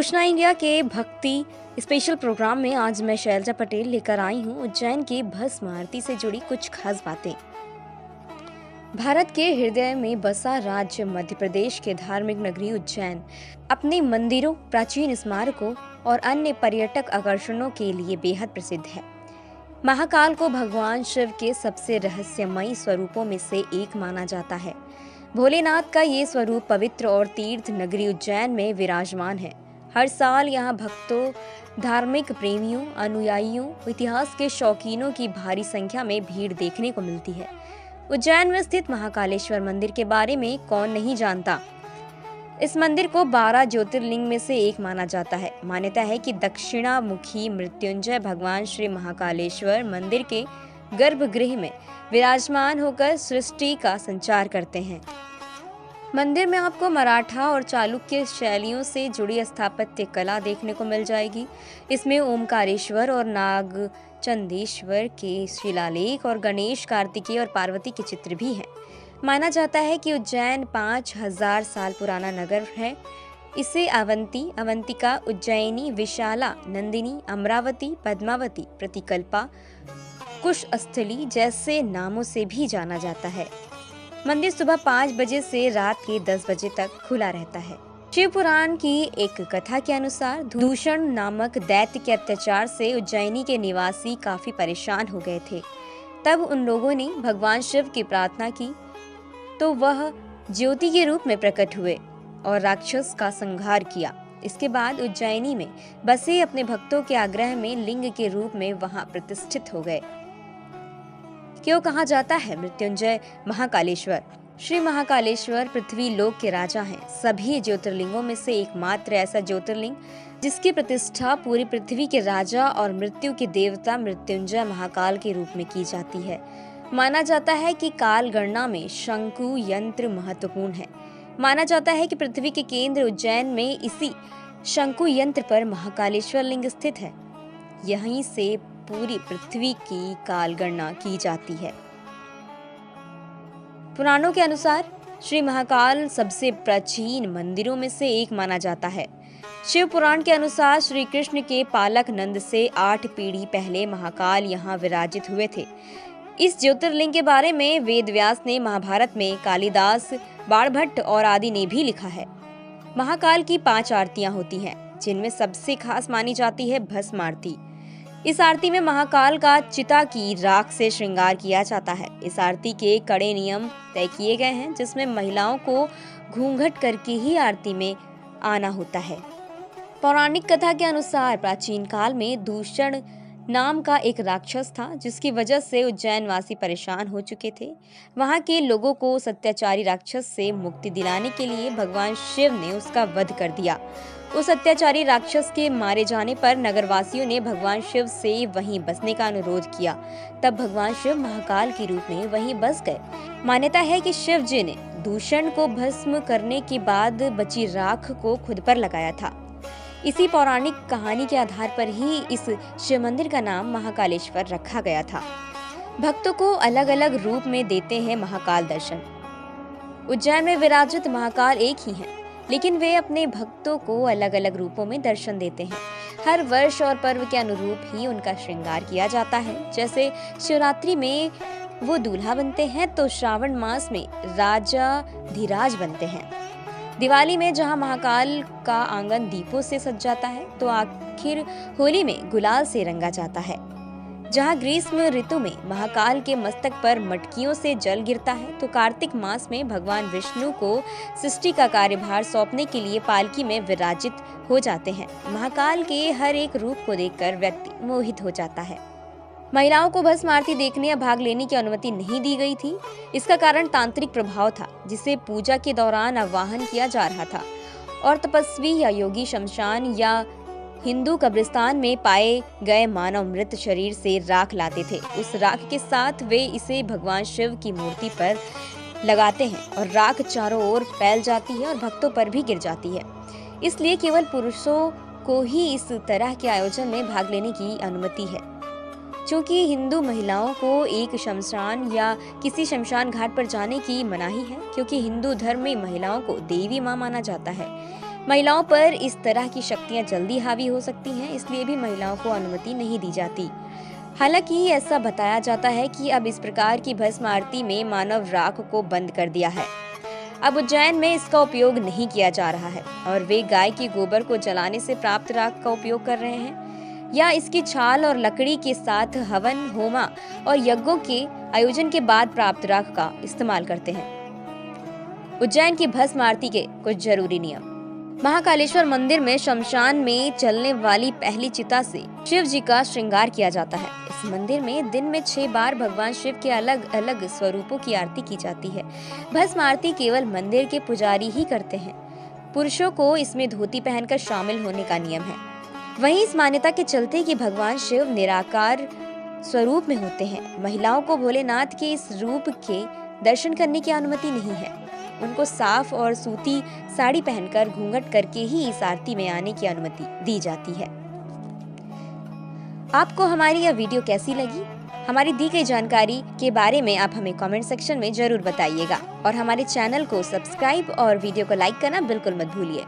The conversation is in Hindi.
सूचना इंडिया के भक्ति स्पेशल प्रोग्राम में आज मैं शैलजा पटेल लेकर आई हूँ उज्जैन की भस्म आरती से जुड़ी कुछ खास बातें। भारत के हृदय में बसा राज्य मध्य प्रदेश के धार्मिक नगरी उज्जैन अपने मंदिरों, प्राचीन स्मारकों और अन्य पर्यटक आकर्षणों के लिए बेहद प्रसिद्ध है। महाकाल को भगवान शिव के सबसे रहस्यमयी स्वरूपों में से एक माना जाता है। भोलेनाथ का ये स्वरूप पवित्र और तीर्थ नगरी उज्जैन में विराजमान है। हर साल यहाँ भक्तों, धार्मिक प्रेमियों, अनुयायियों, इतिहास के शौकीनों की भारी संख्या में भीड़ देखने को मिलती है। उज्जैन में स्थित महाकालेश्वर मंदिर के बारे में कौन नहीं जानता। इस मंदिर को 12 ज्योतिर्लिंग में से एक माना जाता है। मान्यता है कि दक्षिणामुखी मृत्युंजय भगवान श्री महाकालेश्वर मंदिर के गर्भगृह में विराजमान होकर सृष्टि का संचार करते हैं। मंदिर में आपको मराठा और चालुक्य शैलियों से जुड़ी स्थापत्य कला देखने को मिल जाएगी। इसमें ओमकारेश्वर और नागचंदेश्वर के शिलालेख और गणेश, कार्तिकेय और पार्वती के चित्र भी हैं। माना जाता है कि उज्जैन 5000 साल पुराना नगर है। इसे अवंती, अवंतिका, उज्जैनी, विशाला, नंदिनी, अमरावती, पद्मावती, प्रतिकल्पा, कुशस्थली जैसे नामों से भी जाना जाता है। मंदिर सुबह 5 बजे से रात के 10 बजे तक खुला रहता है। शिव पुराण की एक कथा के अनुसार दूषण नामक दैत्य के अत्याचार से उज्जैनी के निवासी काफी परेशान हो गए थे। तब उन लोगों ने भगवान शिव की प्रार्थना की तो वह ज्योति के रूप में प्रकट हुए और राक्षस का संहार किया। इसके बाद उज्जैनी में बसे अपने भक्तों के आग्रह में लिंग के रूप में वहां प्रतिष्ठित हो गए। क्यों कहा जाता है मृत्युंजय महाकालेश्वर? श्री महाकालेश्वर पृथ्वी लोक के राजा हैं। सभी ज्योतिर्लिंगों में से एकमात्र ऐसा ज्योतिर्लिंग जिसकी प्रतिष्ठा पूरी पृथ्वी के राजा और मृत्यु के देवता मृत्युंजय महाकाल के रूप में की जाती है। माना जाता है कि काल गणना में शंकु यंत्र महत्वपूर्ण है। माना जाता है कि पृथ्वी के केंद्र उज्जैन में इसी शंकु यंत्र पर महाकालेश्वर लिंग स्थित है। यहीं से पूरी पृथ्वी की काल गणना की जाती है। पुराणों के अनुसार श्री महाकाल सबसे प्राचीन मंदिरों में से एक माना जाता है। शिव पुराण के अनुसार श्री कृष्ण के पालक नंद से 8 पीढ़ी पहले महाकाल यहाँ विराजित हुए थे। इस ज्योतिर्लिंग के बारे में वेद व्यास ने महाभारत में, कालिदास, बाणभट्ट और आदि ने भी लिखा है। महाकाल की 5 आरतियां होती हैं, जिनमें सबसे खास मानी जाती है भस्म आरती। इस आरती में महाकाल का चिता की राख से श्रृंगार किया जाता है। इस आरती के कड़े नियम तय किए गए हैं, जिसमें महिलाओं को घूंघट करके ही आरती में आना होता है। पौराणिक कथा के अनुसार प्राचीन काल में दूषण नाम का एक राक्षस था, जिसकी वजह से उज्जैन वासी परेशान हो चुके थे। वहां के लोगों को अत्याचारी राक्षस से मुक्ति दिलाने के लिए भगवान शिव ने उसका वध कर दिया। उस अत्याचारी राक्षस के मारे जाने पर नगरवासियों ने भगवान शिव से वहीं बसने का अनुरोध किया। तब भगवान शिव महाकाल के रूप में वहीं बस गए। मान्यता है कि शिव जी ने दूषण को भस्म करने के बाद बची राख को खुद पर लगाया था। इसी पौराणिक कहानी के आधार पर ही इस शिव मंदिर का नाम महाकालेश्वर रखा गया था। भक्तों को अलग अलग रूप में देते हैं महाकाल दर्शन। उज्जैन में विराजित महाकाल एक ही हैं, लेकिन वे अपने भक्तों को अलग अलग रूपों में दर्शन देते हैं। हर वर्ष और पर्व के अनुरूप ही उनका श्रृंगार किया जाता है। जैसे शिवरात्रि में वो दूल्हा बनते हैं, तो श्रावण मास में राजाधिराज बनते हैं। दिवाली में जहां महाकाल का आंगन दीपों से सज जाता है, तो आखिर होली में गुलाल से रंगा जाता है। जहां ग्रीष्म ऋतु में महाकाल के मस्तक पर मटकियों से जल गिरता है, तो कार्तिक मास में भगवान विष्णु को सृष्टि का कार्यभार सौंपने के लिए पालकी में विराजित हो जाते हैं। महाकाल के हर एक रूप को देखकर व्यक्ति मोहित हो जाता है। महिलाओं को भस्म आरती देखने या भाग लेने की अनुमति नहीं दी गई थी। इसका कारण तांत्रिक प्रभाव था, जिसे पूजा के दौरान आवाहन किया जा रहा था और तपस्वी या योगी शमशान या हिंदू कब्रिस्तान में पाए गए मानव मृत शरीर से राख लाते थे। उस राख के साथ वे इसे भगवान शिव की मूर्ति पर लगाते हैं और राख चारों ओर फैल जाती है और भक्तों पर भी गिर जाती है। इसलिए केवल पुरुषों को ही इस तरह के आयोजन में भाग लेने की अनुमति है। चूँकि हिंदू महिलाओं को एक शमशान या किसी शमशान घाट पर जाने की मनाही है, क्योंकि हिंदू धर्म में महिलाओं को देवी माँ माना जाता है। महिलाओं पर इस तरह की शक्तियां जल्दी हावी हो सकती हैं, इसलिए भी महिलाओं को अनुमति नहीं दी जाती। हालांकि ऐसा बताया जाता है कि अब इस प्रकार की भस्म आरती में मानव राख को बंद कर दिया है। अब उज्जैन में इसका उपयोग नहीं किया जा रहा है और वे गाय के गोबर को जलाने से प्राप्त राख का उपयोग कर रहे हैं या इसकी छाल और लकड़ी के साथ हवन, होमा और यज्ञों के आयोजन के बाद प्राप्त राख का इस्तेमाल करते हैं। उज्जैन की भस्म आरती के कुछ जरूरी नियम। महाकालेश्वर मंदिर में शमशान में चलने वाली पहली चिता से शिव जी का श्रृंगार किया जाता है। इस मंदिर में दिन में 6 बार भगवान शिव के अलग अलग स्वरूपों की आरती की जाती है। भस्म आरती केवल मंदिर के पुजारी ही करते हैं। पुरुषों को इसमें धोती पहनकर शामिल होने का नियम है। वहीं इस मान्यता के चलते कि भगवान शिव निराकार स्वरूप में होते हैं, महिलाओं को भोलेनाथ के इस रूप के दर्शन करने की अनुमति नहीं है। उनको साफ और सूती साड़ी पहनकर घूंघट करके ही इस आरती में आने की अनुमति दी जाती है। आपको हमारी यह वीडियो कैसी लगी? हमारी दी गई जानकारी के बारे में आप हमें कमेंट सेक्शन में जरूर बताइएगा और हमारे चैनल को सब्सक्राइब और वीडियो को लाइक करना बिल्कुल मत भूलिए।